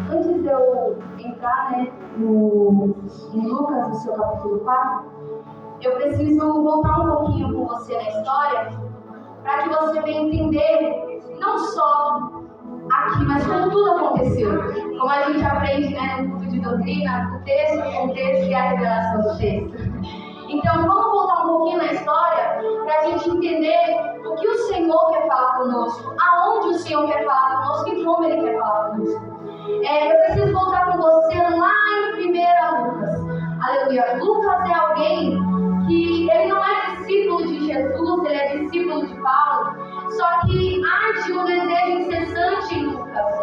Antes de eu entrar, em Lucas, no seu capítulo 4, eu preciso voltar um pouquinho com você na história, para que você venha entender não só aqui, mas como tudo aconteceu. Como a gente aprende, no culto de doutrina, o texto, o contexto e a revelação do texto. Então, vamos voltar um pouquinho na história para a gente entender o que o Senhor quer falar conosco, aonde o Senhor quer falar conosco e como Ele quer falar conosco. Eu preciso voltar com você lá em 1 Lucas. Aleluia. Lucas é alguém que ele não é discípulo de Jesus, ele é discípulo de Paulo. Só que arde um desejo incessante em Lucas.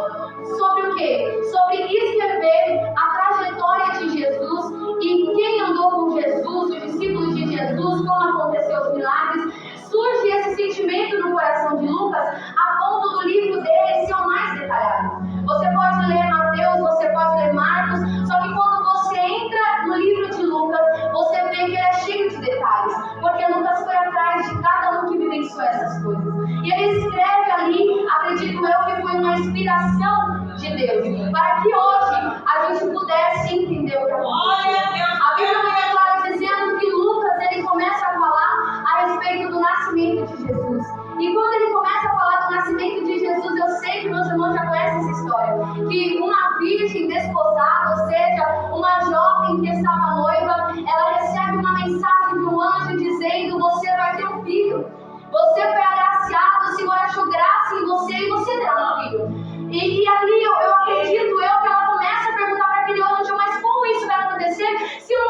Sobre o quê? Sobre escrever a trajetória de Jesus e quem andou com Jesus, os discípulos de Jesus, como aconteceu os milagres. Surge esse sentimento no coração de Lucas a ponto do livro dele ser o mais detalhado. Você pode ler Mateus, você pode ler Marcos, só que quando você entra no livro de Lucas, você vê que ele é cheio de detalhes, porque Lucas foi atrás de cada um que vivenciou essas coisas. E ele escreve ali, acredito eu, que foi uma inspiração de Deus, para que hoje a gente pudesse entender o que aconteceu. A Bíblia nos declara dizendo que Lucas ele começa a falar a respeito do nascimento de Jesus. E quando ele começa a falar do nascimento de Jesus, eu sei que meus irmãos já conhecem essa história, que uma virgem desposada, ou seja, uma jovem que estava noiva, ela recebe uma mensagem de um anjo dizendo: você vai ter um filho, você foi agraciado, o Senhor achou graça em você e você terá um filho. E ali eu acredito que ela começa a perguntar para aquele anjo: mas como isso vai acontecer se eu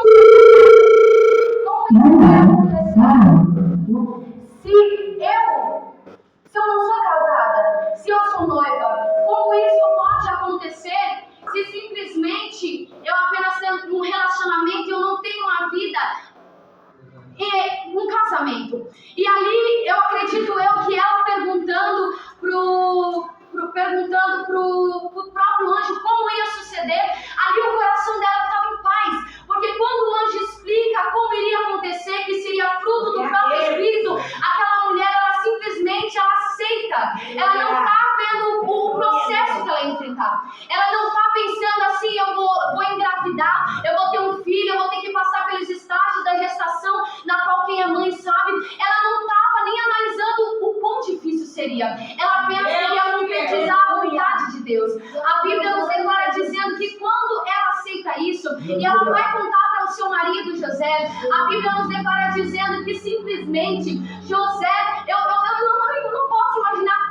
não como isso vai acontecer? Se eu não sou casada, se eu sou noiva, como isso pode acontecer se simplesmente eu apenas tenho um relacionamento e eu não tenho uma vida e um casamento? E ali eu acredito que ela perguntando pro próprio anjo como ia suceder, ali o coração dela estava em paz, porque quando o anjo explica como iria acontecer, que seria fruto do próprio Espírito, aquela mulher, ela simplesmente aceita. Ela não está vendo o processo que ela ia enfrentar. Ela não está pensando assim: eu vou engravidar, eu vou ter um filho, eu vou ter que passar pelos estágios da gestação, na qual quem é mãe sabe. Ela não estava nem analisando o quão difícil seria. Ela apenas queria concretizar a vontade de Deus. A Bíblia nos declara dizendo que quando ela aceita isso, e ela vai contar para o seu marido José, a Bíblia nos declara dizendo que simplesmente José, eu não posso imaginar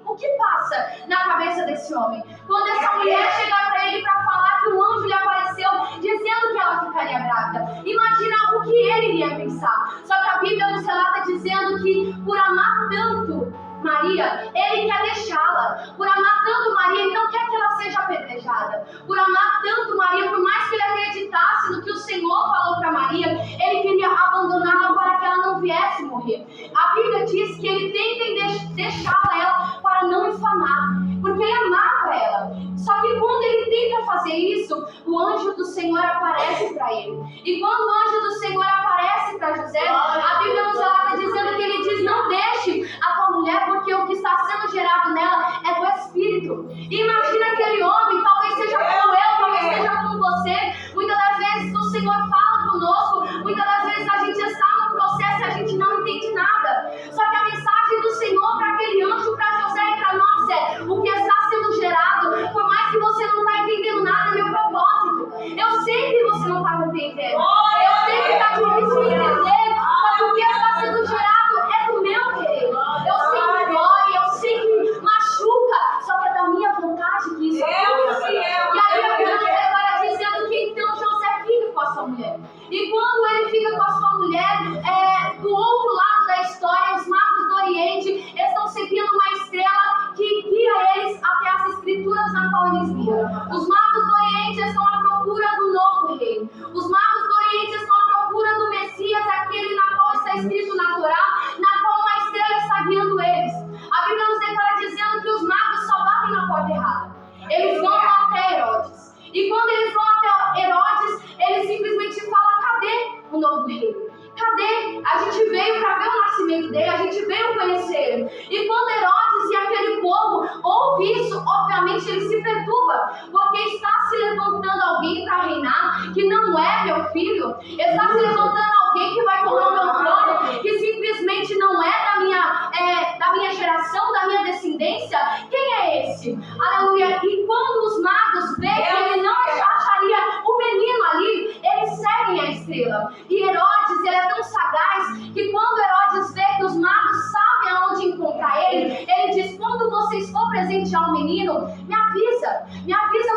o que passa na cabeça desse homem. Quando essa mulher chegar para ele para falar que um anjo lhe apareceu dizendo que ela ficaria grávida, imagina o que ele iria pensar. Só que a Bíblia nos relata dizendo que por amar tanto Maria, ele quer deixá-la. Por amar tanto Maria, ele não quer que ela seja apedrejada. Por amar tanto Maria, por mais que ele acreditasse no que o Senhor falou para Maria, ele queria abandoná-la para que ela não viesse morrer. A Bíblia diz que ele tenta em deixá-la para não infamar, porque ele amava ela. Só que quando ele tenta fazer isso, o anjo do Senhor aparece para ele. E quando o anjo do Senhor aparece para José, a Bíblia nos relata dizendo que ele diz: não deixe a tua mulher, porque o que está sendo gerado nela é do Espírito. E imagina aquele homem, talvez seja como eu, talvez seja como você. Muitas das vezes o Senhor fala conosco, muitas das vezes a gente está no processo e a gente não entende nada. Só que a mensagem do Senhor para aquele anjo, para José e para nós é: o que está sendo gerado, por mais que você não está entendendo nada, meu propósito. Eu sei que você não está compreendendo. Eu sei que está difícil de entender, mas o que está sendo gerado é do meu querer. Eu sei que dói, eu sei que machuca, só que é da minha vontade ouve isso, obviamente ele se perturba, porque está se levantando alguém para reinar que não é meu filho, está se levantando alguém que vai tomar o meu trono, que simplesmente não é da minha geração, da minha descendência. Quem é esse? Aleluia. E quando os magos veem que ele não acharia o menino ali, eles seguem a estrela. E Herodes, ele é tão sagaz que quando Herodes vê que os magos sabem aonde encontrar ele diz: quando vocês for presentear o menino, me avisa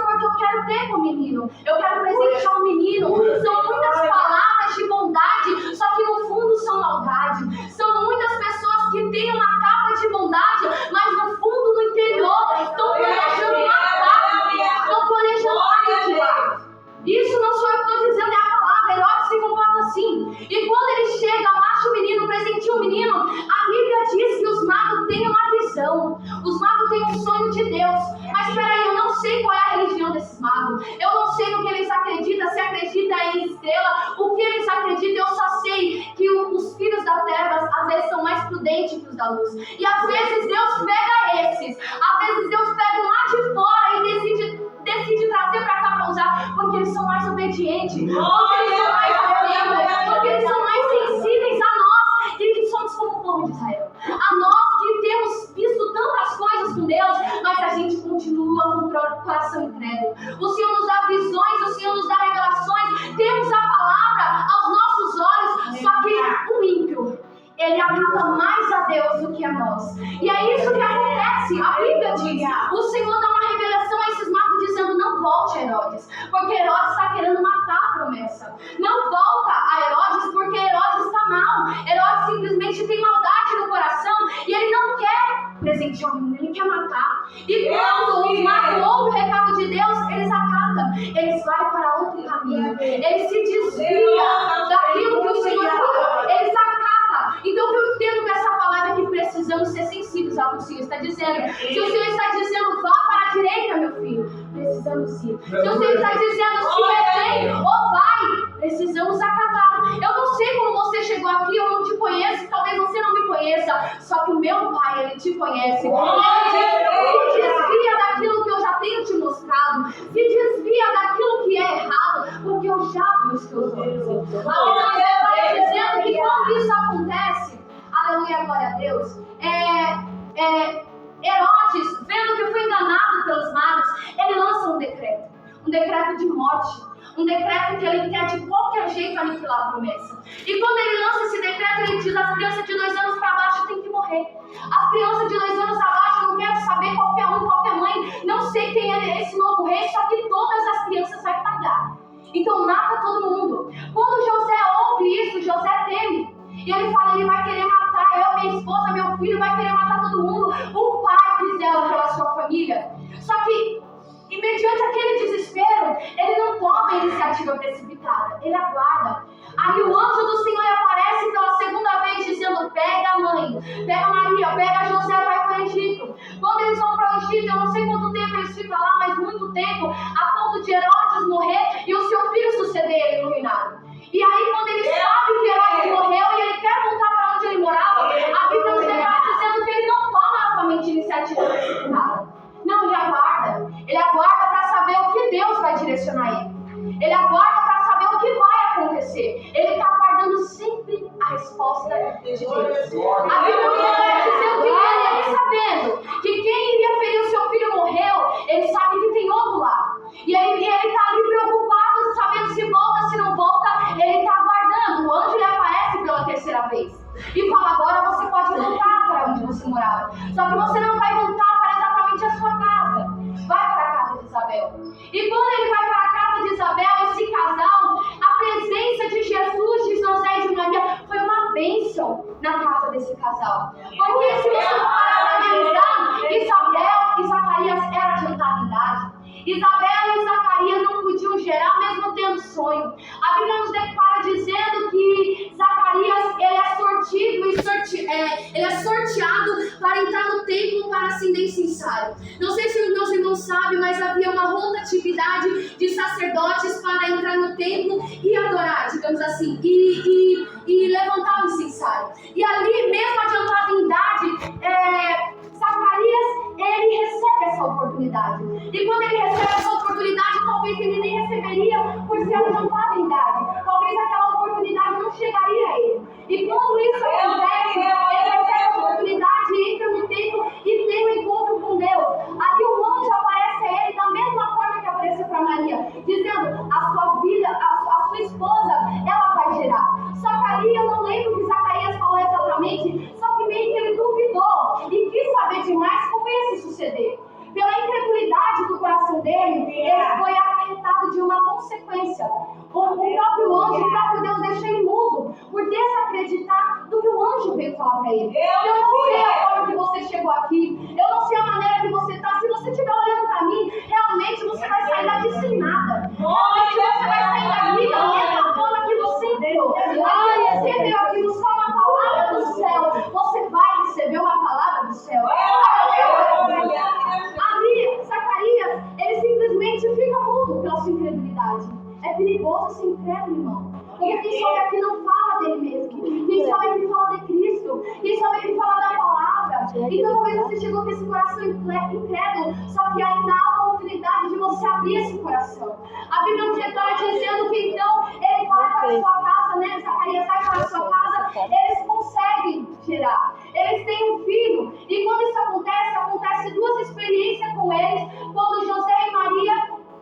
porque eu quero ter com o menino, eu quero presentear o menino. São muitas palavras de bondade, só que no fundo são maldade. São muitas pessoas que têm uma capa de bondade, mas no fundo, no interior, estão planejando matar, estão planejando aniquilar. Isso não sou eu que estou dizendo, é a palavra. Herodes se comporta assim. E quando ele chega, acha o menino, presenteia o menino, a Bíblia diz que os magos têm uma visão. Os magos têm um sonho de Deus. Mas espera aí, eu não sei qual é a religião desses magos. Eu não sei no que eles acreditam, se acredita em estrela, o que eles acreditam. Eu só sei que os filhos da terra, às vezes, são mais prudentes que os da luz. E às vezes Deus pega esses. Às vezes Deus pega um lá de fora e decide trazer para cá para usar, porque eles são mais obedientes, porque eles são mais atentos, porque eles são mais sensíveis a nós, que somos como o povo de Israel. A nós que temos visto tantas coisas com Deus, mas a gente continua com o coração incrédulo. O Senhor nos dá visões, o Senhor nos dá revelações, temos a palavra aos nossos olhos, só que o ímpio, ele acata mais a Deus do que a nós. E é isso que acontece. A Bíblia diz, o Senhor dá uma revelação a esses magos dizendo: não volte a Herodes, porque Herodes está querendo matar a promessa. Não volta a Herodes, porque Herodes está mal. Herodes simplesmente tem maldade no coração e ele não quer presentear o menino, ele quer matar. E quando os magos ouvem o recado de Deus, eles acatam, eles vão para outro caminho, eles se desviam daquilo que o Senhor falou, eles acatam. Então o que eu entendo com essa palavra é que precisamos ser sensíveis ao que o Senhor está dizendo. Se o Senhor está dizendo: vá para a direita, meu filho, precisamos ir. Se o Senhor está dizendo: se retém ou vai, precisamos acatar. Eu não sei como você chegou aqui, eu não te conheço, talvez você não me conheça, só que o meu Pai, Ele te conhece. Ele se desvia daquilo que eu já tenho te mostrado, se desvia daquilo que é errado, porque eu já vi os teus olhos. A Bíblia está dizendo que quando isso acontece, aleluia, glória a Deus, Herodes, vendo que foi enganado pelos magos, ele lança um decreto de morte, um decreto que ele quer de qualquer jeito aniquilar a promessa. E quando ele lança esse decreto, ele diz: as crianças de 2 anos para baixo têm que morrer. As crianças de 2 anos abaixo, não quero saber qualquer um, qualquer mãe, não sei quem é esse novo rei, só que todas as crianças vão pagar. Então mata todo mundo. Quando José ouve isso, José teme. E ele fala: ele vai querer matar eu, minha esposa, meu filho, vai querer matar todo mundo. O pai fizeram pela sua família. Só que, e mediante aquele desespero, ele não toma a iniciativa precipitada, ele aguarda. Aí o anjo do Senhor aparece pela segunda vez dizendo: pega a mãe, pega Maria, pega José, vai para o Egito. Quando eles vão para o Egito, eu não sei quanto tempo eles ficam lá, mas muito tempo, a ponto de Herodes morrer e o seu filho suceder ele no reinado. E aí quando ele sabe que Herodes morreu e ele quer voltar para onde ele morava, a Bíblia nos declara dizendo que ele não toma novamente iniciativa precipitada. Não, ele aguarda para saber o que Deus vai direcionar ele. Ele aguarda para saber o que vai acontecer. Ele está aguardando sempre a resposta de Deus. A Bíblia nos declara dizendo que ele sabendo que quem iria ferir o seu filho morreu, ele sabe que tem outro lá. E ele está ali preocupado, sabendo se volta, se não volta, ele está aguardando. O anjo lhe aparece pela 3ª vez e fala: agora você pode voltar para onde você morava. Só que você não vai voltar para exatamente a sua casa. Vai para a casa de Isabel. E quando ele vai para a casa de Isabel, esse casal, a presença de Jesus, de José e de Maria foi uma bênção na casa desse casal. Porque se você for parar para analisar, Isabel e Zacarias eram adiantados em idade. Isabel e Zacarias não podiam gerar mesmo tendo sonho. A Bíblia nos declara dizendo que Zacarias ele é sorteado para entrar no templo para acender incensário. Não sei se os meus irmãos sabem, mas havia uma rotatividade de sacerdotes para entrar no templo e adorar, digamos assim, e levantar o incensário. E ali, mesmo adiantado em idade, Zacarias ele recebe essa essa oportunidade. E quando ele recebe essa oportunidade, talvez ele nem receberia por ser adiantado em idade. Talvez aquela oportunidade não chegaria a ele. E quando isso acontece, ele recebe a oportunidade, entra no templo e tem um encontro com Deus. Ali um anjo aparece a ele da mesma forma que apareceu para Maria, dizendo: a sua filha, a sua esposa, ela vai gerar. Só que ali eu não lembro o que Zacarias falou exatamente, só que meio que ele duvidou e quis saber demais como ia se suceder. Pela incredulidade do coração dele, ele foi acarretado de uma consequência. O próprio anjo, o próprio Deus deixou ele mudo por desacreditar do que o anjo veio falar para ele. Eu não sei a forma que você chegou aqui, eu não sei a maneira que você está. Se você estiver olhando para mim, realmente você vai sair daqui sem nada. Realmente você vai sair daqui da mesma forma que você entrou. Mas você veio aqui buscar uma palavra do céu, você vai receber uma palavra do céu. Ali, Zacarias, ele simplesmente fica mudo pela sua incredulidade. É perigoso ser incrédulo, irmão. Porque quem sobe aqui não fala dele mesmo. Quem sobe aqui fala de Cristo. Quem sobe aqui fala da palavra. Então talvez você chegou com esse coração incrédulo, só que ainda há a oportunidade de você abrir esse coração. A Bíblia nos declara dizendo que então ele vai para a sua casa, né? Zacarias vai para a sua casa, eles conseguem gerar. Eles têm um filho. E quando isso acontece duas experiências com eles, quando José e Maria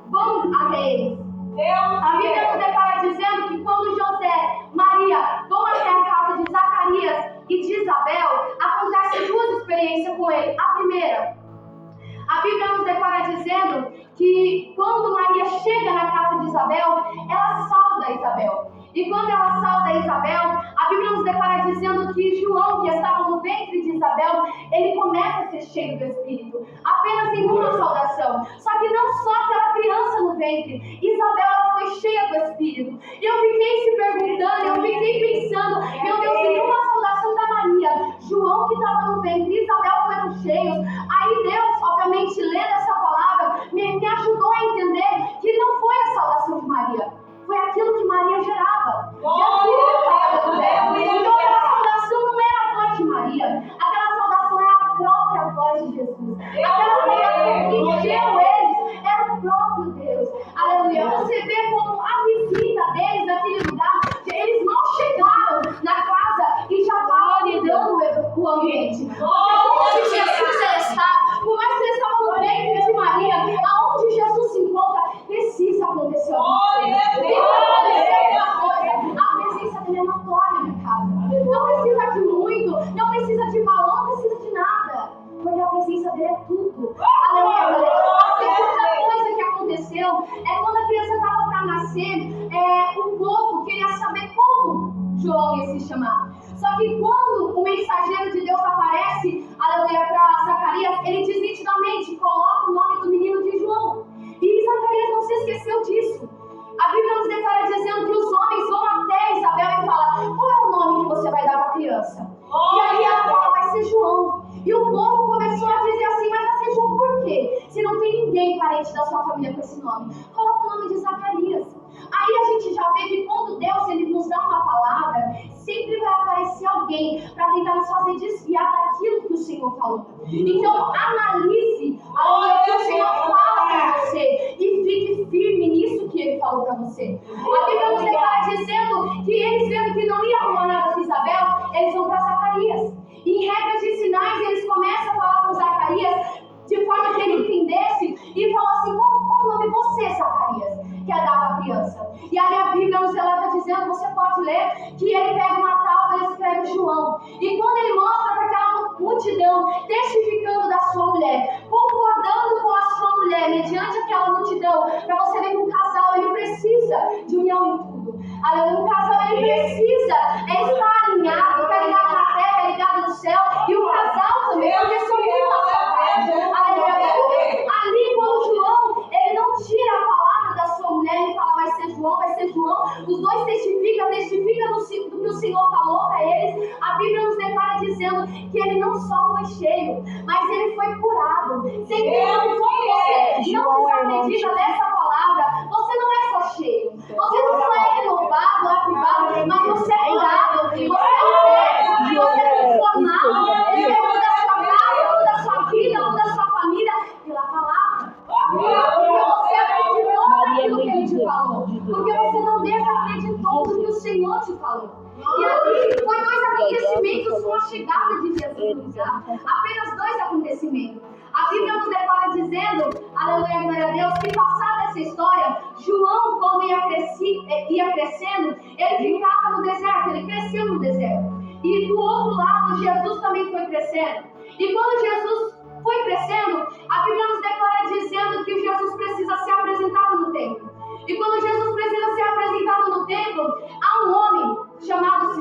vão até eles. A Bíblia nos declara dizendo que quando José, Maria vão até a casa de Zacarias e de Isabel, acontecem duas experiências com ele. A primeira, a Bíblia nos declara dizendo que quando Maria chega na casa de Isabel, ela sauda Isabel. E quando ela sauda Isabel, a Bíblia nos declara dizendo que João, que estava no ventre de Isabel, ele começa a ser cheio do Espírito, apenas em uma saudação. Só que não só aquela criança no ventre, Isabel ela foi cheia do Espírito. E eu fiquei se perguntando, eu fiquei pensando, meu Deus, em uma saudação da Maria, João que estava no ventre e Isabel foram cheios. Aí Deus, obviamente, lendo essa palavra, me ajudou a entender que não foi a saudação de Maria. Foi aquilo que Maria gerava. Jesus estava dentro. Então aquela saudação não era a voz de Maria. Aquela saudação era a própria voz de Jesus. Aquela saudação que encheu eles era o próprio Deus. Aleluia. Você vê como a visita deles naquele lugar, eles não chegaram na casa e já estavam lidando o ambiente. Porque onde Jesus está, por mais que eles estavam no ventre de Maria, aonde Jesus se encontra, precisa acontecer alguma coisa. A presença dele é notória na casa. Não precisa de muito, não precisa de balão, não precisa de nada. Porque a presença dele é tudo. Aleluia. A segunda coisa que aconteceu é quando a criança estava para nascer, o povo queria saber como João ia se chamar. Só que quando o mensageiro de Deus aparece, aleluia, para Zacarias, ele diz nitidamente, coloca o nome do menino de João. E Zacarias não se esqueceu disso. A Bíblia nos declara dizendo que os homens vão até Isabel e falam: qual é o nome que você vai dar para a criança? E aí ela fala: vai ser João. E o povo começou a dizer assim: mas vai ser João por quê? Se não tem ninguém parente da sua família com esse nome, coloca o nome de Zacarias. Aí a gente já vê que quando Deus ele nos dá uma palavra, sempre vai aparecer alguém para tentar nos fazer desviar daquilo que o Senhor falou. Então analise o que o Senhor fala para você e fique firme nisso que Ele falou para você. A Bíblia nos declara dizendo que eles vendo que não ia arrumar nada com Isabel, eles vão para Zacarias. E em regras de sinais eles começam a falar com Zacarias de forma que ele entendesse e falou assim: qual o nome você, Zacarias, quer dar para a criança? E aí a Bíblia nos relata dizendo, você pode ler, que ele pega uma tábua e escreve João. E quando ele mostra para aquela multidão, testificando da sua mulher, concordando com a sua mulher, mediante aquela multidão, para você ver que um casal ele precisa de união em tudo. Um casal ele precisa estar alinhado, que é ligado na terra, é ligado no céu, e o casal também, porque são uma só parte. Ali quando João, ele não tira a palavra da sua mulher, ele fala: vai ser João, vai ser João. Os dois testificam do que o Senhor falou para eles. A Bíblia nos declara dizendo que ele não só foi cheio, mas ele foi curado. Sem como você não desacredita dessa palavra, você não é só cheio, você não só é renovado, avivado, mas você é curado, você é liberto, você é transformado. Ele muda a sua casa, muda a sua vida, muda a sua família pela palavra Apenas 2 acontecimentos. A Bíblia nos declara dizendo, aleluia, glória a Deus, que passada essa história, João, quando ia crescendo, ele ficava no deserto, ele cresceu no deserto. E do outro lado, Jesus também foi crescendo. E quando Jesus foi crescendo, a Bíblia nos declara dizendo que Jesus precisa ser apresentado no templo. E quando Jesus precisa ser apresentado no templo, há um homem chamado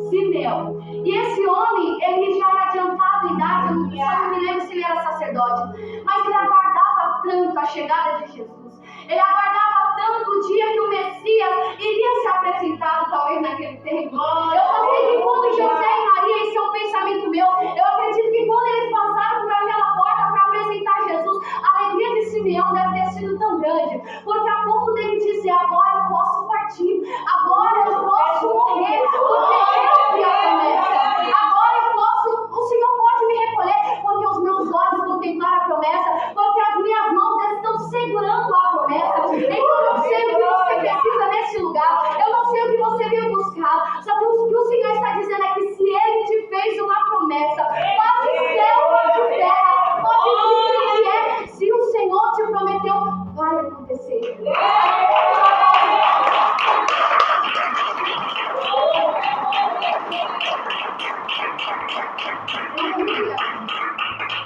Simeão. E esse homem, ele já era adiantado em idade, eu não me lembro se ele era sacerdote, mas ele aguardava tanto a chegada de Jesus. Ele aguardava tanto o dia que o Messias iria ser apresentado, talvez naquele templo. Eu só sei que quando José e Maria, isso é um pensamento meu, eu acredito que quando eles passaram por aquela porta para apresentar Jesus, a alegria de Simeão deve ter sido tão grande, porque a ponto dele dizer, agora eu posso partir, agora eu posso morrer, porque eu vi a promessa. Agora eu posso, o Senhor pode me recolher, porque os meus olhos contemplaram a promessa, porque as minhas mãos estão segurando a promessa. Então eu não sei o que você precisa nesse lugar, eu não sei o que você veio buscar, só que o que o Senhor está dizendo é que se Ele te fez uma promessa, pode céu, pode terra, pode vir o que é, se o Senhor te prometeu, vai acontecer.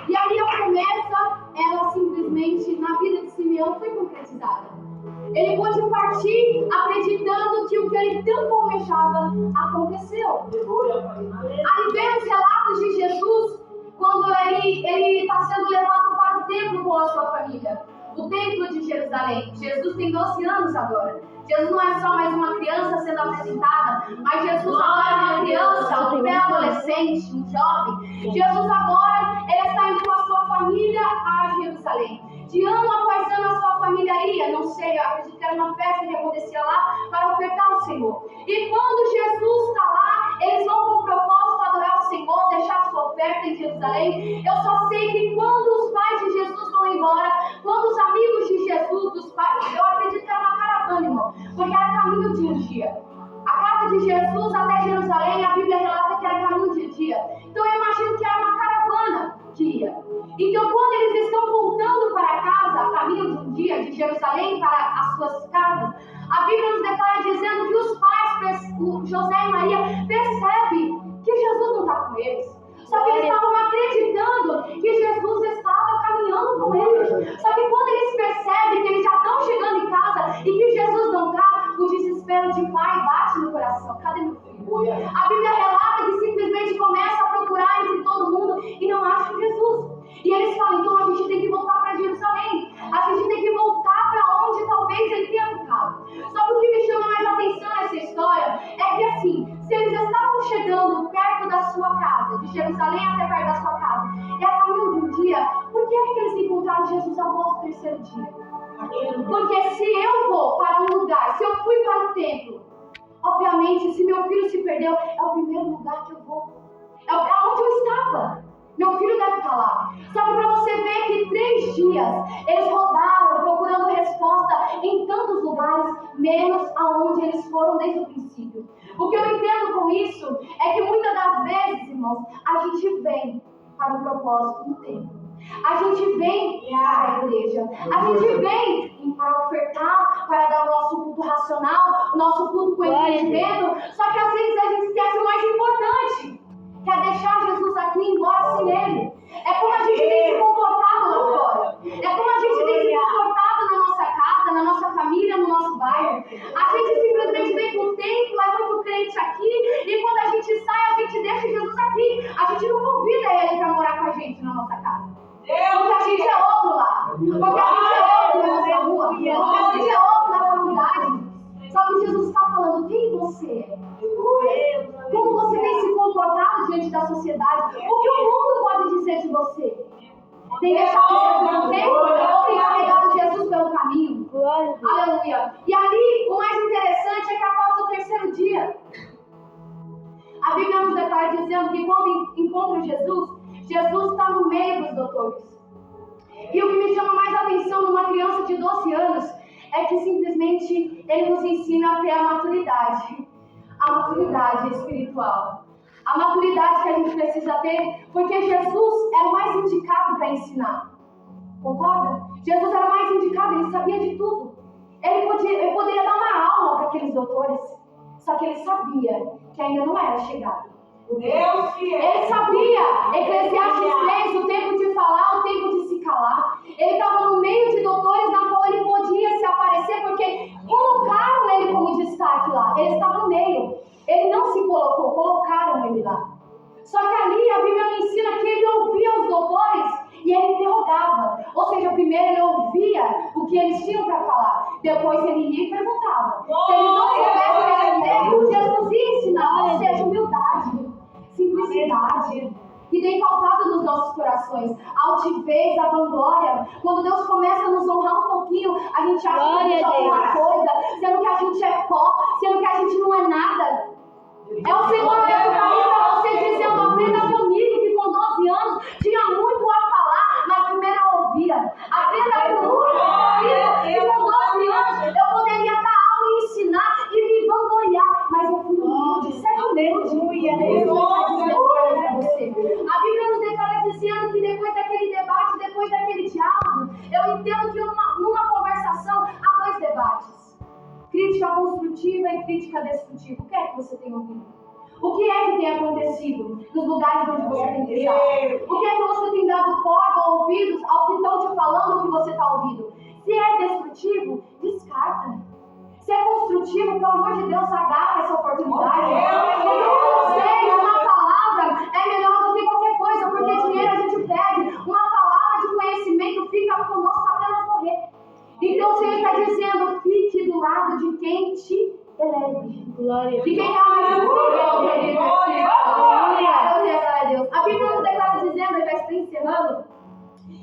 E aí a promessa, ela simplesmente, na vida de Simeão, foi concretizada. Ele pôde partir acreditando que o que ele tanto almejava aconteceu. Aí vemos relatos de Jesus quando ele está sendo levado para o templo com a sua família. O templo de Jerusalém. Jesus tem 12 anos agora. Jesus não é só mais uma criança sendo apresentada, mas Jesus agora é uma criança, um pré-adolescente, um jovem. Jesus agora, ele está indo com a sua família a Jerusalém. De ano após ano a sua família ia, não sei, eu acredito que era uma festa que acontecia lá para ofertar ao Senhor. E quando Jesus está lá, eles vão com o propósito adorar o Senhor, deixar sua oferta em Jerusalém. Eu só sei que quando os pais de Jesus vão embora, quando os amigos de Jesus, dos pais, eu acredito que era uma caravana, irmão, porque era caminho de um dia. A casa de Jesus até Jerusalém, a Bíblia relata que era caminho de um dia. Então eu imagino que era uma caravana que ia. Então quando eles estão voltando para casa, a caminho de um dia, de Jerusalém para as suas casas, a Bíblia nos declara dizendo que os pais, José e Maria, percebem que Jesus não está com eles. Só que eles estavam acreditando que Jesus estava caminhando com eles. Só que quando eles percebem que eles já estão chegando em casa e que Jesus não está, o desespero de pai bate no coração. Cadê meu filho? A Bíblia relata que simplesmente começa a procurar entre todo mundo e não acha Jesus. E eles falam, então a gente tem que voltar para Jerusalém. A gente tem que voltar para onde talvez ele tenha ficado. Só que o que me chama mais atenção nessa história é que assim, se eles estavam chegando perto da sua casa, de Jerusalém até perto da sua casa, e a caminho de um dia, por que é que eles encontraram Jesus após o 3º dia? Porque se eu vou para um lugar, se eu fui para o templo, obviamente, se meu filho se perdeu, é o primeiro lugar que eu vou. É onde eu estava. Meu filho deve estar lá. Só que para você ver que 3 dias eles rodaram procurando resposta em tantos lugares, menos aonde eles foram desde o princípio. O que eu entendo com isso é que muitas das vezes, irmãos, a gente vem para o propósito do tempo. A gente vem para a igreja. A gente vem para ofertar, para dar o nosso culto racional, o nosso culto com entendimento. Só que às vezes a gente esquece o mais importante, que é deixar Jesus aqui e ir embora sem Ele. É como a gente tem se comportado lá fora. É como a gente tem se comportado na nossa casa, na nossa família, no nosso bairro. A gente simplesmente vem pro templo, é muito crente aqui, e quando a gente sai, a gente deixa Jesus aqui. A gente não convida Ele para morar com a gente na nossa casa. Porque a gente é outro lá. Porque a gente é outro na nossa rua. Porque a gente é outro na comunidade. Só que Jesus está falando, quem você é? Como você tem se comportado diante da sociedade? O que o mundo pode dizer de você? Tem deixado Jesus no tempo ou tem carregado Jesus pelo caminho? Aleluia. E ali, o mais interessante é que após o 3º dia, a Bíblia nos declara dizendo que quando encontra Jesus, Jesus está no meio dos doutores. E o que me chama mais atenção numa criança de 12 anos é que simplesmente ele nos ensina a ter a maturidade espiritual. a maturidade que a gente precisa ter, porque Jesus era o mais indicado para ensinar. Concorda? Jesus era o mais indicado, ele sabia de tudo. Ele poderia dar uma aula para aqueles doutores, só que ele sabia que ainda não era chegado. Ele sabia, Eclesiastes 3, o tempo de falar, o tempo de se calar. Ele estava no meio de doutores na qual ele podia se aparecer, porque colocaram ele como destaque lá. Ele estava no meio. Ele não se colocou, colocaram ele lá. Só que ali a Bíblia me ensina que ele ouvia os doutores e ele interrogava. Ou seja, primeiro ele ouvia o que eles tinham para falar. Depois ele ia e perguntava. Se ele não soubesse responder, Jesus ia ensinar. Ou seja, humildade, simplicidade. E tem faltado nos nossos corações. A altivez, a vanglória. Quando Deus começa a nos honrar um pouquinho, a gente acha que a gente é alguma coisa, sendo que a gente é pó, sendo que a gente não é nada. É o Senhor mesmo para você dizendo: aprenda comigo, que com 12 anos tinha muito a falar, mas primeiro eu ouvia. Aprenda comigo, que com 12 anos eu poderia dar aula e ensinar e me vangloriar, mas eu fui humilde, certamente. A Bíblia nos declara dizendo que depois daquele debate, depois daquele diálogo, eu entendo que numa conversação há dois debates. Crítica construtiva e crítica destrutiva. O que é que você tem ouvido? O que é que tem acontecido nos lugares onde você tem pisado? O que é que você tem dado corda ou ouvidos ao que estão te falando, o que você está ouvindo? Se é destrutivo, descarta. Se é construtivo, pelo amor de Deus, agarra essa oportunidade. Porque eu sei, uma palavra é melhor do que qualquer coisa, porque dinheiro a gente perde. Uma palavra de conhecimento fica conosco até nós morrer. Então o Senhor está dizendo: fique do lado de quem te eleve. Glória. De quem realmente glória a Deus. A Bíblia nos declara dizendo, eu já estou encerrando,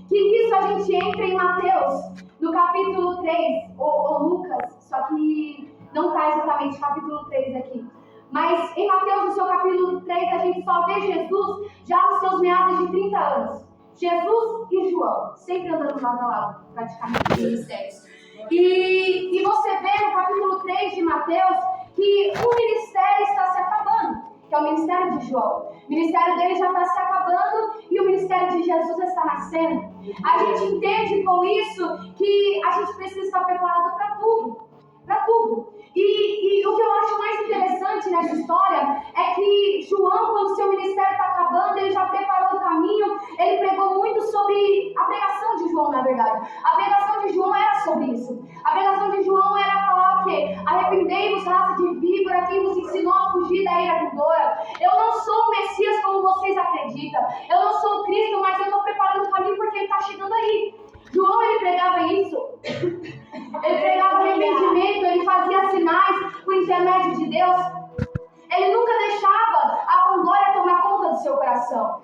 que nisso a gente entra em Mateus, no capítulo 3, ou Lucas, só que não está exatamente capítulo 3 aqui. Mas em Mateus, no seu capítulo 3, a gente só vê Jesus já nos seus meados de 30 anos. Jesus e João, sempre andando lado a lado, praticamente, ministérios. E você vê no capítulo 3 de Mateus que um ministério está se acabando, que é o ministério de João. O ministério dele já está se acabando e o ministério de Jesus está nascendo. A gente entende com isso que a gente precisa estar preparado para tudo. Para tudo. E o que eu acho mais interessante nessa história é que João, quando seu ministério está acabando, ele já preparou o caminho, ele pregou muito sobre a pregação de João, na verdade. A pregação de João era sobre isso. A pregação de João era falar o quê? Arrependei-vos, raça de víbora, quem vos ensinou a fugir da ira vindoura. Eu não sou o Messias como vocês acreditam. Eu não sou o Cristo, mas eu estou preparando o caminho porque ele está chegando aí. João, ele pregava isso. Ele pregava arrependimento, ele fazia sinais por intermédio de Deus. Ele nunca deixava a vanglória tomar conta do seu coração.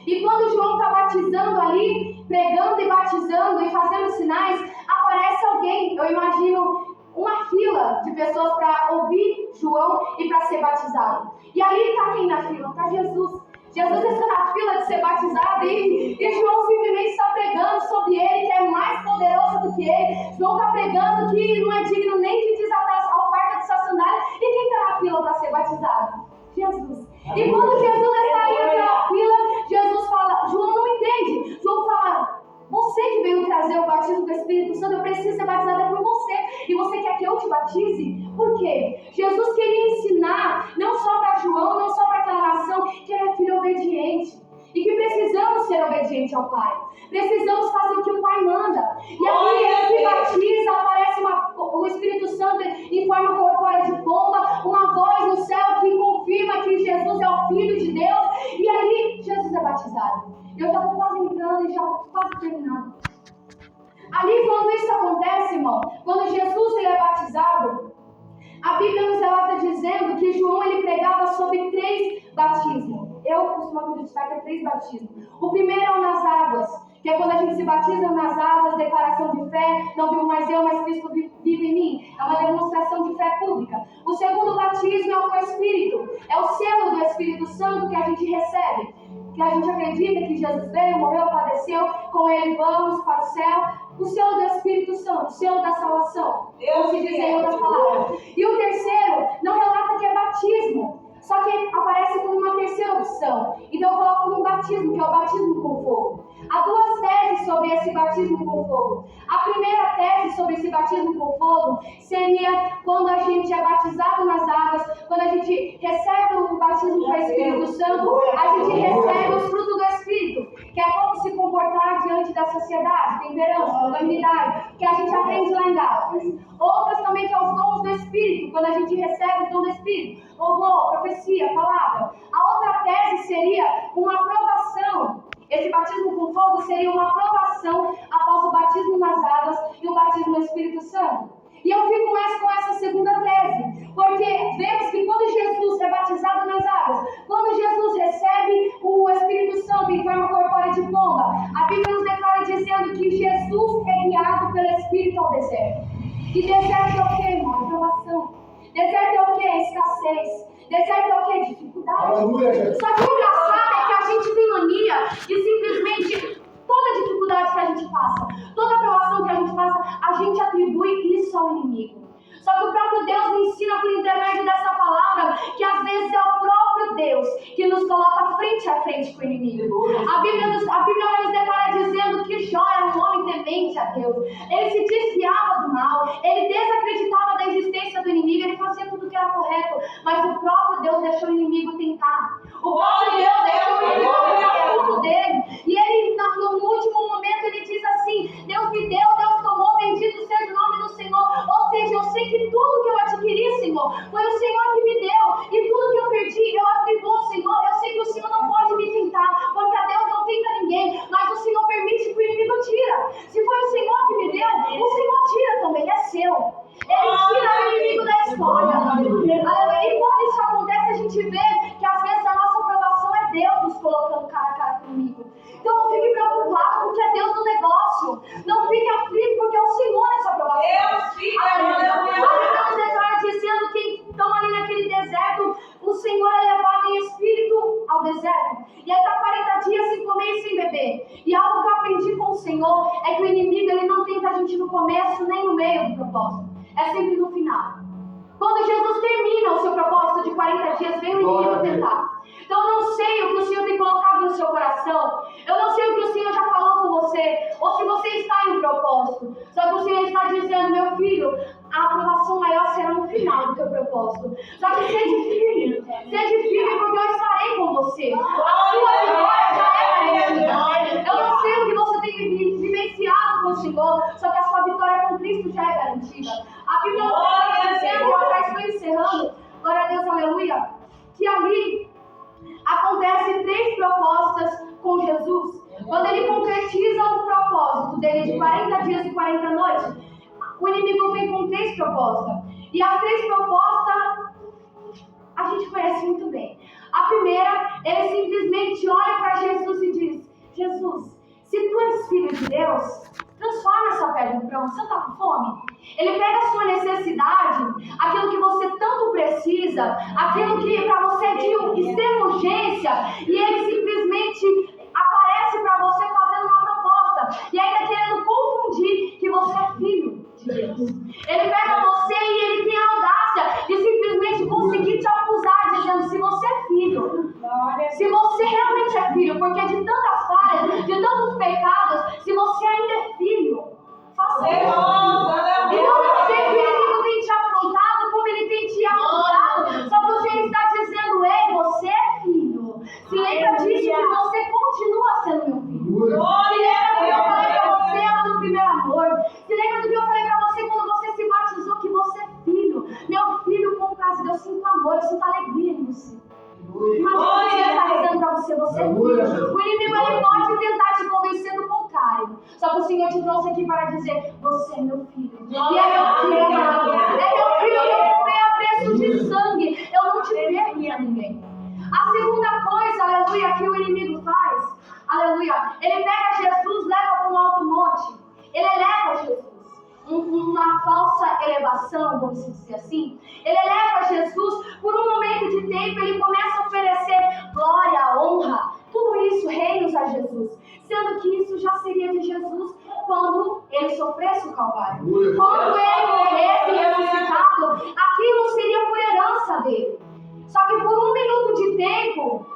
E quando João está batizando ali, pregando e batizando e fazendo sinais, aparece alguém, eu imagino uma fila de pessoas para ouvir João e para ser batizado. E ali está quem na fila? Está Jesus. Jesus está na fila de ser batizado e João simplesmente está pregando sobre ele, que é mais poderoso do que ele. João está pregando que não é digno nem de desatar a alparca de sua sandália. E quem está na fila para ser batizado? Jesus. E quando Jesus está aí naquela fila, Jesus fala, João não entende. João fala, você que veio trazer o batismo do Espírito Santo, eu preciso ser batizada por você. E você quer que eu te batize? Por quê? Jesus queria ensinar, não só para João, não só para aquela nação, que ele é filho obediente. E que precisamos ser obedientes ao Pai. Precisamos fazer o que o Pai manda. E aí ele se batiza, aparece o Espírito Santo em forma corpórea de pomba, uma voz no céu que confirma que Jesus é o Filho de Deus. E aí Jesus é batizado. Eu já estou quase entrando e já quase terminando. Ali, quando isso acontece, irmão, quando Jesus ele é batizado, a Bíblia nos relata dizendo que João ele pregava sobre 3 batismos. Eu costumo acreditar que é 3 batismos. O primeiro é o nas águas, que é quando a gente se batiza nas águas, declaração de fé, não vivo mais eu, mas Cristo vive em mim. É uma demonstração de fé pública. O segundo batismo é o com o Espírito. É o selo do Espírito Santo que a gente recebe. Que a gente acredita que Jesus veio, morreu, padeceu, com ele vamos para o céu. O selo do Espírito Santo, o selo da salvação. Como se diz em outras palavras. E o terceiro não relata que é batismo. Só que aparece como uma terceira opção. Então eu coloco como um batismo, que é o batismo com fogo. Há duas teses sobre esse batismo com fogo. A primeira tese sobre esse batismo com fogo seria quando a gente é batizado nas águas, quando a gente recebe o batismo com o Espírito Santo, a gente recebe os frutos do Espírito, que é como se comportar diante da sociedade, temperança, longanimidade, que a gente aprende lá em Gálatas. Outras também que é os dons do Espírito, quando a gente recebe os dons do Espírito, louvor, profecia, palavra. A outra tese seria uma aprovação. Esse batismo com fogo seria uma aprovação após o batismo nas águas e o batismo no Espírito Santo. E eu fico mais com essa segunda tese, porque vemos que quando Jesus é batizado nas águas, quando Jesus recebe o Espírito Santo em forma corpórea de pomba, a Bíblia nos declara dizendo que Jesus é guiado pelo Espírito ao deserto. E deserto é o quê, irmão? Aprovação. Deserto é o quê? Escassez. Deserto é o quê? Dificuldade. Aleluia. Só que o engraçado é que a gente tem mania de simplesmente toda dificuldade que a gente passa, toda aprovação que a gente passa, a gente atribui isso ao inimigo. Só que o próprio Deus nos ensina por intermédio dessa palavra que às vezes é o próprio Deus que nos coloca frente a frente com o inimigo. A Bíblia vai nos declarar dizendo que Jó era um homem temente a Deus. Ele se desviava do mal, ele desacreditava da existência do inimigo, ele fazia tudo que era correto, mas o próprio Deus deixou o inimigo tentar. O próprio Deus deixou o inimigo pegar o fundo dele. E ele, no último momento, ele diz assim: Deus me deu, Deus tomou, bendito seja o nome do Senhor. Ou seja, eu sei que tudo que eu adquiri, Senhor, foi o Senhor que me deu. E tudo que eu perdi, eu atribuo ao Senhor. Eu sei que o Senhor não pode me tentar, porque a Deus não tenta ninguém. Mas o Senhor permite que o inimigo tira. Se foi o Senhor que me deu, o Senhor tira também, é seu. Ele tira o inimigo da história. E quando isso acontece, a gente vê que às vezes a nossa aprovação é Deus nos colocando cara a cara com o inimigo. Então não fique preocupado porque é Deus no negócio. Não fique aflito porque é o Senhor nessa aprovação. A Bíblia nos declara dizendo que estão ali naquele deserto, o Senhor é levado em espírito ao deserto. E aí está 40 dias sem comer e sem beber. E algo que eu aprendi com o Senhor é que o inimigo ele não tenta a gente no começo nem no meio do propósito. É sempre no final. Quando Jesus termina o seu propósito de 40 dias, vem o inimigo tentar. Então eu não sei o que o Senhor tem colocado no seu coração. Eu não sei o que o Senhor já falou com você. Ou se você está em um propósito. Só que o Senhor está dizendo: meu filho, a aprovação maior será no final do teu propósito. Só que seja firme porque eu estarei com você. A sua vitória já é garantida. Eu não sei o que você tem vivenciado com o Senhor, só que a sua vitória com Cristo já é garantida. A Bíblia está dizendo, eu já estou encerrando, glória a Deus, aleluia, que ali acontecem 3 propostas com Jesus. Quando ele concretiza o propósito dele de 40 dias e 40 noites, o inimigo vem com 3 propostas. E as 3 propostas a gente conhece muito bem. A primeira, ele simplesmente olha para Jesus e diz: Jesus, se tu és filho de Deus, transforma essa pedra em pão. Você está com fome? Ele pega a sua necessidade, aquilo que você tanto precisa, aquilo que para você é de extrema urgência, e ele simplesmente aparece para você fazendo uma proposta, e ainda querendo confundir que você é filho de Deus. Ele pega você e ele tem a audácia de simplesmente conseguir te acusar, dizendo: se você é filho, se você realmente é filho, porque de tantas falhas, de tantos pecados, se você ainda é filho, faça isso. Então eu sei que o inimigo tem te afrontado, como ele tem te acusado, só que o Senhor está dizendo: ei, você é filho. Se lembra disso, que você continua sendo meu filho. Se lembra do que eu falei para você lá no primeiro amor. Se lembra do que eu falei para você quando você se batizou, que você é filho. Meu filho, com prazer, eu sinto amor, eu sinto alegria em você. Imagina o que ele está rezando para você, você é filho. O inimigo ele pode tentar te convencer do contrário. Só que o Senhor te trouxe aqui para dizer: você é meu filho. E é meu filho amado. É meu filho que eu comprei a preço de sangue. Eu não te perdi a ninguém. A segunda coisa, aleluia, que o inimigo faz, aleluia, ele pega Jesus, leva para um alto monte. Ele eleva Jesus. Uma falsa elevação, vamos dizer assim. Ele eleva Jesus por um momento de tempo. Ele começa a oferecer glória, honra, tudo isso, reinos a Jesus, sendo que isso já seria de Jesus quando ele sofresse o Calvário. Quando ele morresse ressuscitado, aquilo seria por herança dele. Só que por um minuto de tempo,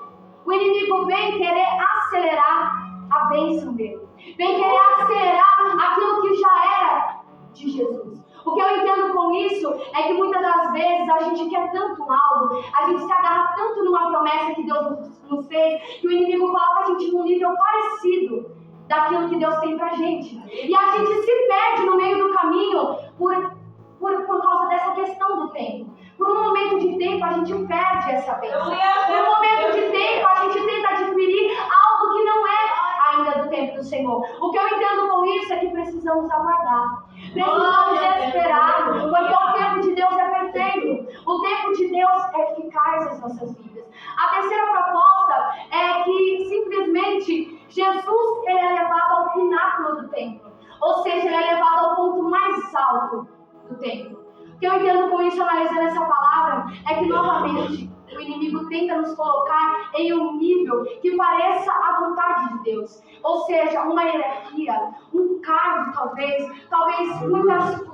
o inimigo vem querer acelerar a bênção dele. Vem querer acelerar aquilo que já era de Jesus. O que eu entendo com isso é que muitas das vezes a gente quer tanto algo, a gente se agarra tanto numa promessa que Deus nos fez, que o inimigo coloca a gente num nível parecido daquilo que Deus tem pra gente. E a gente se perde no meio do caminho por causa dessa questão do tempo. Por um momento de tempo a gente perde essa bênção. Por um momento de tempo a gente tenta adquirir algo que não é ainda do tempo do Senhor. O que eu entendo com isso é que precisamos aguardar. Precisamos esperar, porque o tempo de Deus é perfeito. O tempo de Deus é eficaz nas nossas vidas. A terceira proposta é que simplesmente Jesus ele é levado ao pináculo do templo. Ou seja, ele é levado ao ponto mais alto do templo. O que eu entendo com isso, analisando essa palavra, é que novamente o inimigo tenta nos colocar em um nível que pareça a vontade de Deus. Ou seja, uma hierarquia, um cargo talvez muitos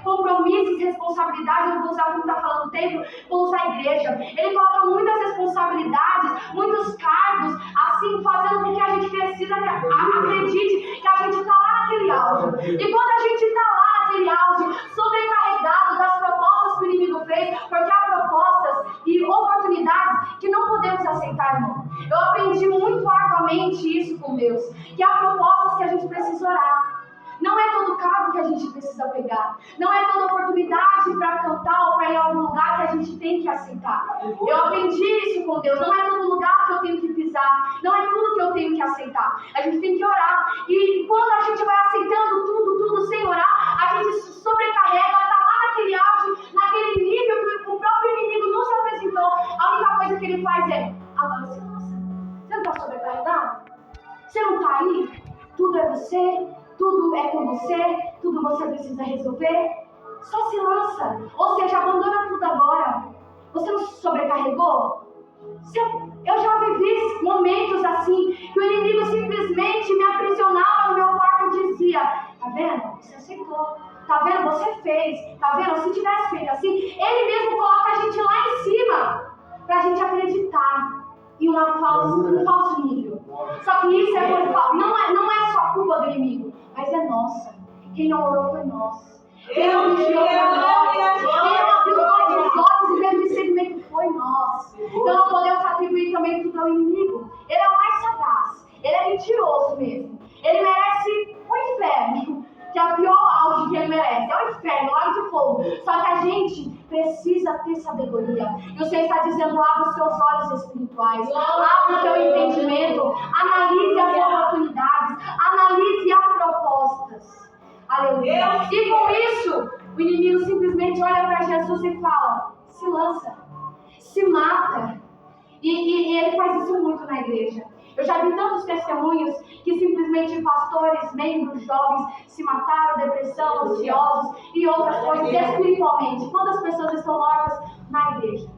compromissos, responsabilidades. Eu vou usar como está falando o tempo, vou usar a igreja. Ele coloca muitas responsabilidades, muitos cargos, assim, fazendo com que a gente precisa acredite que a gente está lá naquele auge. E quando a gente está lá naquele auge, sobrecarregado das propostas que o inimigo fez, porque há propostas e oportunidades que não podemos aceitar, irmão. Eu aprendi muito arduamente isso com Deus, que há propostas que a gente precisa orar. Não é todo cargo que a gente precisa pegar. Não é toda oportunidade para cantar ou para ir em algum lugar que a gente tem que aceitar. Eu aprendi isso com Deus. Não é todo lugar que eu tenho que pisar. Não é tudo que eu tenho que aceitar. A gente tem que orar. E quando a gente vai aceitando tudo sem orar, a gente se sobrecarrega, está lá naquele auge, naquele nível que o próprio inimigo nos apresentou. A única coisa que ele faz é: agora você não está sobrecarregado? Você não está aí? Tudo é você? Tudo é com você, tudo você precisa resolver. Só se lança, ou seja, abandona tudo agora. Você não se sobrecarregou? Eu já vivi momentos assim, que o inimigo simplesmente me aprisionava no meu quarto e dizia: tá vendo? Você aceitou. Tá vendo? Você fez. Tá vendo? Se tivesse feito assim, ele mesmo coloca a gente lá em cima, pra gente acreditar em um falso nível. Só que isso não é só culpa do inimigo, mas é nossa. Quem não orou foi nós. Quem não vigiou foi nós. Quem não abriu nossos olhos e teve discernimento foi nós. Então não podemos atribuir também tudo ao inimigo. Ele é o mais sagaz. Ele é mentiroso mesmo. Ele merece o inferno, que é o pior auge que ele merece. É o inferno, lago de fogo. Só que a gente precisa ter sabedoria. E o Senhor está dizendo: abre os seus olhos espirituais, abre o teu entendimento, analise as oportunidades, analise as propostas. Aleluia. E com isso, o inimigo simplesmente olha para Jesus e fala: se lança, se mata. E ele faz isso muito na igreja. Eu já vi tantos testemunhos que simplesmente pastores, membros, jovens se mataram, depressão, ansiosos e outras coisas espiritualmente. Quantas pessoas estão mortas na igreja?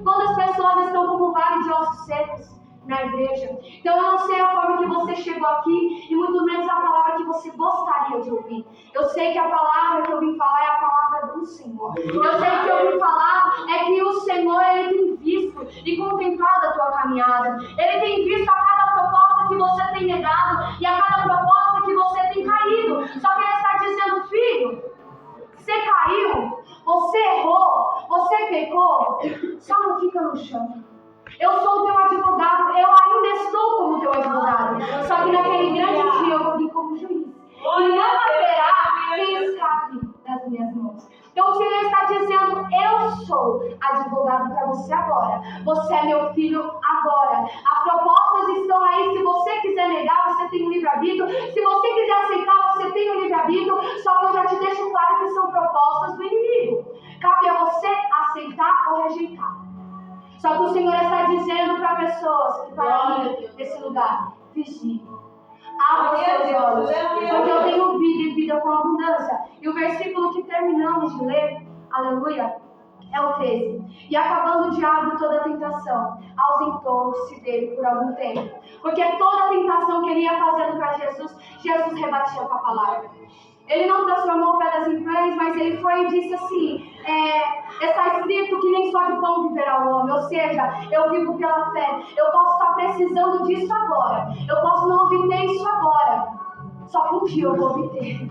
Quantas pessoas estão como vale de ossos secos na igreja? Então eu não sei a forma que você chegou aqui e muito menos a palavra que você gostaria de ouvir. Eu sei que a palavra que eu vim falar é a palavra do Senhor. Eu sei que eu vim falar é que o Senhor, Ele tem visto e contemplado a tua caminhada. Ele tem visto a cada proposta que você tem negado e a cada proposta que você tem caído. Só que Ele está dizendo: filho, você caiu, você errou, você pecou, só não fica no chão. Eu sou o teu advogado, eu ainda estou como teu advogado. Só que naquele grande dia eu vim como juiz. E não haverá quem escape das minhas mãos. Então o Senhor está dizendo: eu sou advogado para você agora. Você é meu filho agora. As propostas estão aí. Se você quiser negar, você tem um livre-arbítrio. Se você quiser aceitar, você tem um livre-arbítrio. Só que eu já te deixo claro que são propostas do inimigo. Cabe a você aceitar ou rejeitar. Só que o Senhor está dizendo para pessoas que estão aí nesse lugar: vigie. Abra os seus olhos, porque eu tenho vida e vida com abundância. E o versículo que terminamos de ler, aleluia, É o 13. E acabando o diabo toda a tentação, ausentou-se dele por algum tempo. Porque toda a tentação que ele ia fazendo para Jesus, Jesus rebatia com a palavra. Ele não transformou pedras em pães, mas ele foi e disse assim, está escrito que nem só de pão viverá o homem. Ou seja, eu vivo pela fé. Eu posso estar precisando disso agora. Eu posso não obter isso agora. Só que um dia eu vou obter.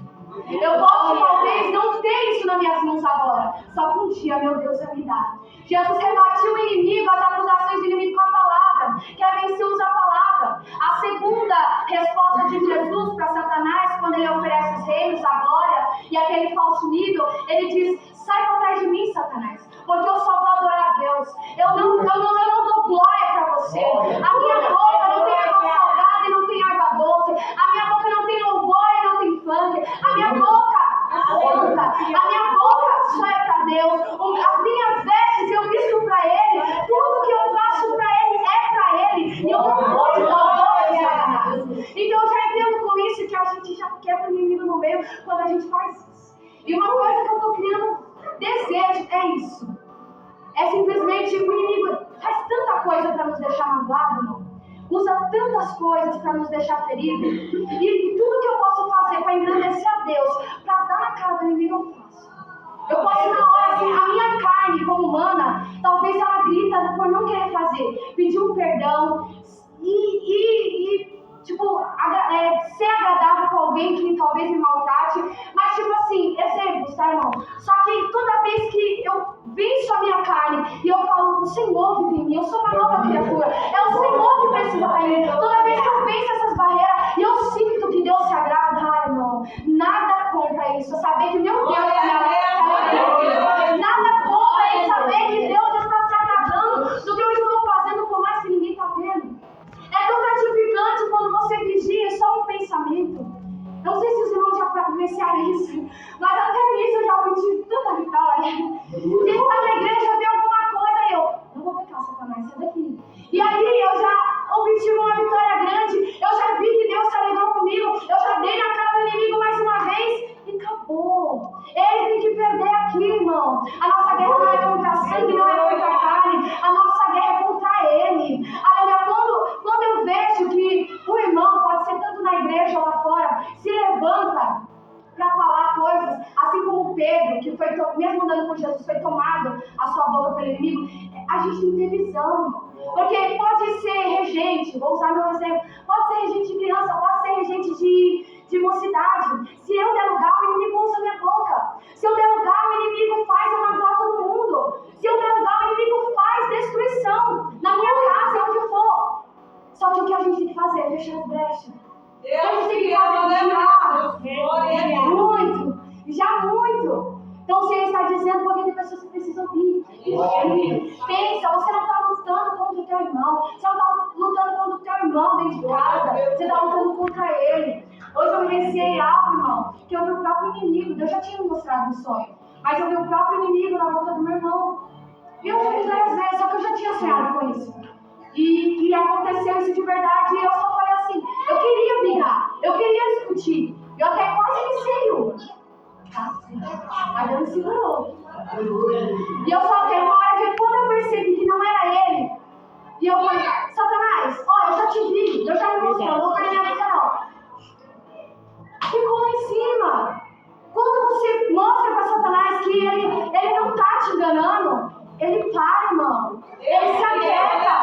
Eu posso talvez não ter isso nas minhas mãos agora. Só que um dia, meu Deus, vai me dar. Jesus rebatiu o inimigo, as acusações do inimigo com a palavra. Quer vencer, usa a palavra. A segunda resposta de Jesus para Satanás, quando ele oferece os reinos, a glória e aquele falso nível, ele diz, sai para trás de mim, Satanás, porque eu só vou adorar a Deus. Eu não dou glória para você. A minha boca não tem água salgada e não tem água doce. A minha boca não tem louvor e não tem funk. A minha boca santa. A minha boca só é para Deus. As minhas vestes eu visto para Ele. Tudo que eu faço para Ele é para Ele. E eu não vou te dar glória de Satanás. Então eu já entendo com isso que a gente já quebra o inimigo no meio quando a gente faz isso. E uma coisa que eu estou criando desejo é isso. É simplesmente o inimigo faz tanta coisa para nos deixar magoado, irmão. Usa tantas coisas para nos deixar feridos. E tudo que eu posso fazer para engrandecer a Deus, para dar na cara do inimigo, eu faço. Eu posso, na hora, assim, a minha carne como humana, talvez ela grita por não querer fazer, pedir um perdão ser agradável com alguém que talvez me maltrate. Mas, tipo assim, exemplos, tá, irmão? Só que toda vez que eu venço a minha carne e eu falo, o Senhor vive em mim, eu sou uma nova criatura, é o Senhor que precisa estar em mim. Toda vez que eu venço essas barreiras e eu sinto que Deus se agrada, irmão, nada contra isso. Saber que meu Deus está me agradando. Nada contra isso. Saber que Deus está se agradando do que eu estou fazendo, por mais que ninguém está vendo. É tão gratificante quando você vigia só um pensamento. Não sei se os irmãos já presenciaram isso, mas até nisso eu já obtive tanta vitória. Quem está na igreja vê alguma coisa e eu não vou pecar, Satanás, sai daqui. E aí eu já obtive uma vitória grande, eu já vi que Deus se alegrou comigo, eu já dei na cara do inimigo mais uma vez e acabou. Ele tem que perder aqui, irmão. A nossa guerra não é contra sangue, não é contra a carne, a nossa guerra é contra ele. Aleluia. Quando eu vejo que o irmão, pode ser tanto na igreja ou lá fora, se levanta para falar coisas, assim como Pedro, que foi, mesmo andando com Jesus, foi tomado a sua boca pelo inimigo, a gente tem que ter visão. Porque pode ser regente, vou usar meu exemplo, pode ser regente de criança, pode ser regente de mocidade. Se eu der lugar, o inimigo usa minha boca. Se eu der lugar, o inimigo faz eu magoar todo mundo. Se eu der lugar, o inimigo faz destruição na minha casa, onde for. Só que o que a gente tem que fazer é fechar as brechas. A gente tem que fazer muito, já muito. Então o Senhor está dizendo porque tem pessoas que precisam ouvir. Pensa, você não está lutando contra o teu irmão, você não está lutando contra o teu irmão dentro de casa, você está lutando contra ele. Hoje eu vivenciei algo, irmão, que eu vi o próprio inimigo. Deus já tinha me mostrado um sonho, mas eu vi o próprio inimigo na boca do meu irmão. E eu já vi várias vezes, só que eu já tinha sonhado com isso. E aconteceu isso de verdade e eu só falei assim, eu queria brigar, eu queria discutir, eu até quase me saiu. Mas Deus me segurou. E eu só tenho uma hora que quando eu percebi que não era ele, e eu falei, Satanás, ó, eu já te vi, eu já me mostrei, eu vou perder minha vida não. Ficou lá em cima. Quando você mostra para Satanás que ele não está te enganando, ele para, irmão. Ele se aquieta.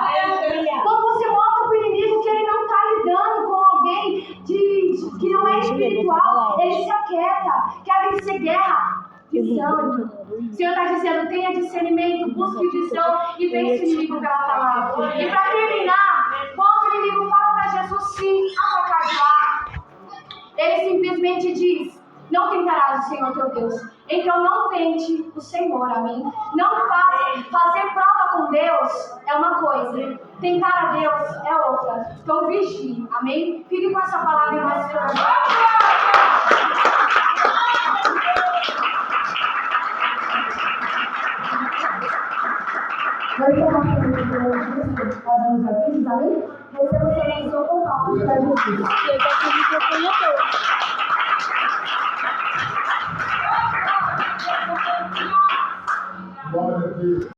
Quando você mostra para o inimigo que ele não está lidando com alguém que não é espiritual, ele se aquieta. Quer vencer guerra? Visão. O Senhor está dizendo, tenha discernimento, busque visão e vence o inimigo pela palavra. E para terminar, quando o inimigo fala para Jesus se atacar, ele simplesmente diz, não tentarás o Senhor teu Deus. Então não tente o Senhor, amém? Não fazer prova com Deus é uma coisa, tentar a Deus é outra. Então vigie, amém? Fique com essa palavra em nosso coração. Nós estamos fazendo os avisos, amém? Receba o seu com palavras para Jesus.